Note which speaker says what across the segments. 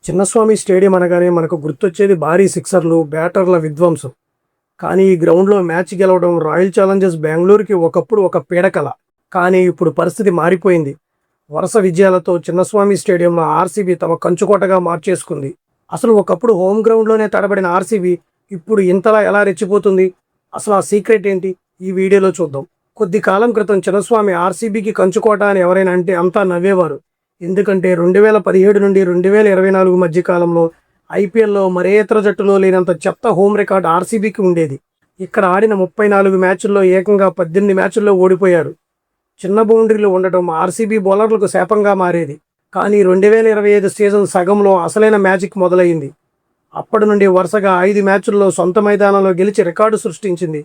Speaker 1: Chinnaswamy stadium అనగానే మనకు గుర్తొచ్చేది భారీ సిక్సర్లు, బ్యాటర్ల విధ్వంసం. కానీ ఈ గ్రౌండ్లో మ్యాచ్ గెలవడం రాయల్ ఛాలెంజర్స్ బెంగళూరుకి ఒకప్పుడు ఒక పీడకల. కానీ ఇప్పుడు పరిస్థితి మారిపోయింది. వరుస విజయాలతో చిన్నస్వామి స్టేడియంలో ఆర్సీబీ తమ కంచుకోటగా మార్చేసుకుంది. అసలు ఒకప్పుడు హోమ్ గ్రౌండ్లోనే తడబడిన ఆర్సీబీ ఇప్పుడు ఇంతలా ఎలా రెచ్చిపోతుంది? అసలు ఆ సీక్రెట్ ఏంటి? ఈ వీడియోలో చూద్దాం. కొద్ది కాలం క్రితం చిన్నస్వామి ఆర్సీబీకి కంచుకోట అని ఎవరైనా అంటే అంతా నవ్వేవారు. ఎందుకంటే 2017 నుండి 2024 మధ్య కాలంలో ఐపీఎల్లో మరే ఇతర జట్టులో లేనంత చెత్త హోమ్ రికార్డ్ ఆర్సీబీకి ఉండేది. ఇక్కడ ఆడిన 34 మ్యాచుల్లో ఏకంగా 18 మ్యాచుల్లో ఓడిపోయారు. చిన్న బౌండరీలు ఉండటం ఆర్సీబీ బౌలర్లకు శాపంగా మారేది. కానీ 2025 సీజన్ సగంలో అసలైన మ్యాజిక్ మొదలైంది. అప్పటి నుండి వరుసగా 5 మ్యాచుల్లో సొంత మైదానంలో గెలిచి రికార్డు సృష్టించింది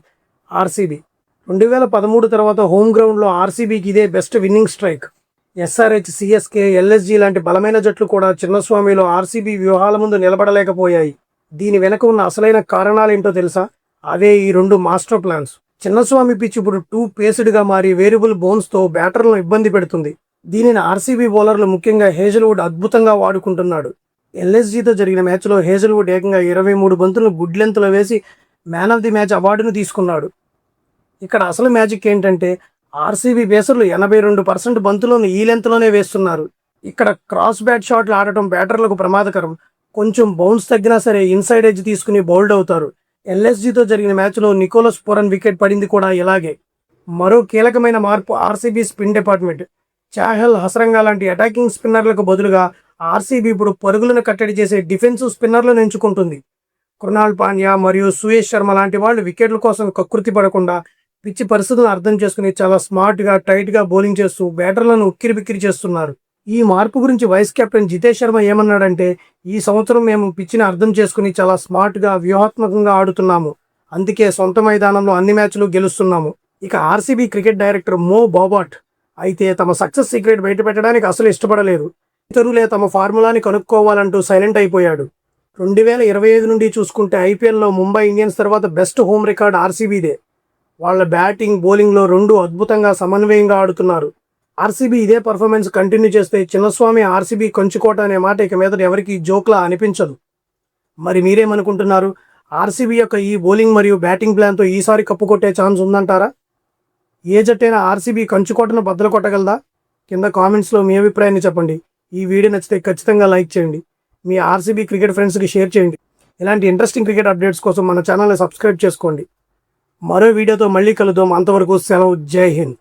Speaker 1: ఆర్సీబీ. 2013 తర్వాత హోమ్ గ్రౌండ్లో ఆర్సీబీకి ఇదే best winnowing strike. SRH, CSK, LSG లాంటి బలమైన జట్లు కూడా చిన్నస్వామిలో ఆర్సీబీ వ్యూహాల ముందు నిలబడలేకపోయాయి. దీని వెనక ఉన్న అసలైన కారణాలేంటో తెలుసా? అవే ఈ 2 మాస్టర్ ప్లాన్స్. చిన్నస్వామి పిచ్ ఇప్పుడు 2 పేస్డ్గా మారి వేరియబుల్ బౌన్స్తో బ్యాటర్లను ఇబ్బంది పెడుతుంది. దీనిని ఆర్సీబీ బౌలర్లు ముఖ్యంగా హేజల్వుడ్ అద్భుతంగా వాడుకుంటున్నాడు. ఎల్ఎస్జీతో జరిగిన మ్యాచ్లో హేజల్వుడ్ ఏకంగా 23 బంతులను గుడ్ లెంత్లో వేసి మ్యాన్ ఆఫ్ ది మ్యాచ్ అవార్డును తీసుకున్నాడు. ఇక్కడ అసలు మ్యాజిక్ ఏంటంటే ఆర్సీబీ బేసర్లు 82% బంతులను ఈ లెంత్లోనే వేస్తున్నారు. ఇక్కడ క్రాస్ బ్యాట్ షాట్లు ఆడటం బ్యాటర్లకు ప్రమాదకరం. కొంచెం బౌన్స్ తగ్గినా సరే ఇన్సైడ్ ఎడ్జ్ తీసుకుని బౌల్డ్ అవుతారు. ఎల్ఎస్జీతో జరిగిన మ్యాచ్లో నికోలస్ పూరన్ వికెట్ పడింది కూడా ఇలాగే. మరో కీలకమైన మార్పు RCB spin department. Chahal, Hasaranga లాంటి అటాకింగ్ స్పిన్నర్లకు బదులుగా ఆర్సీబీ ఇప్పుడు పరుగులను కట్టడి చేసే డిఫెన్సివ్ స్పిన్నర్లను ఎంచుకుంటుంది. కృణాల్ పాండ్యా మరియు సుయేష్ శర్మ లాంటి వాళ్ళు వికెట్ల కోసం కకృతి పడకుండా పిచ్చి పరిస్థితులను అర్థం చేసుకుని చాలా స్మార్ట్గా, టైట్గా బౌలింగ్ చేస్తూ బ్యాటర్లను ఉక్కిరిబిక్కిరి చేస్తున్నారు. ఈ మార్పు గురించి వైస్ కెప్టెన్ జితేష్ శర్మ ఏమన్నాడంటే, ఈ సంవత్సరం మేము పిచ్చిని అర్థం చేసుకుని చాలా స్మార్ట్గా, వ్యూహాత్మకంగా ఆడుతున్నాము. అందుకే సొంత మైదానంలో అన్ని మ్యాచ్లు గెలుస్తున్నాము. ఇక ఆర్సీబీ క్రికెట్ డైరెక్టర్ మో బాబాట్ అయితే తమ సక్సెస్ సీక్రెట్ బయటపెట్టడానికి అసలు ఇష్టపడలేదు. ఇతరులే తమ ఫార్ములాని కనుక్కోవాలంటూ సైలెంట్ అయిపోయాడు. 2025 నుండి చూసుకుంటే ఐపీఎల్లో ముంబై ఇండియన్స్ తర్వాత బెస్ట్ హోమ్ రికార్డ్ ఆర్సీబీదే. వాళ్ళ బ్యాటింగ్, బౌలింగ్లో 2 అద్భుతంగా సమన్వయంగా ఆడుతున్నారు. ఆర్సీబీ ఇదే పర్ఫార్మెన్స్ కంటిన్యూ చేస్తే చిన్నస్వామి ఆర్సీబీ కంచుకోట అనే మాట ఇక మీద ఎవరికి జోక్లా అనిపించదు. మరి మీరేమనుకుంటున్నారు? ఆర్సీబీ యొక్క ఈ బౌలింగ్ మరియు బ్యాటింగ్ ప్లాన్తో ఈసారి కప్పు కొట్టే ఛాన్స్ ఉందంటారా? ఏ జట్టైనా ఆర్సీబీ కంచుకోటను బద్దలు కొట్టగలదా? కింద కామెంట్స్లో మీ అభిప్రాయాన్ని చెప్పండి. ఈ వీడియో నచ్చితే ఖచ్చితంగా లైక్ చేయండి. మీ ఆర్సీబీ క్రికెట్ ఫ్రెండ్స్కి షేర్ చేయండి. ఇలాంటి ఇంట్రెస్టింగ్ క్రికెట్ అప్డేట్స్ కోసం మన ఛానల్ని సబ్స్క్రైబ్ చేసుకోండి. మరో వీడియోతో మళ్ళీ కలుద్దాం. అంతవరకు సెలవు. జై హింద్.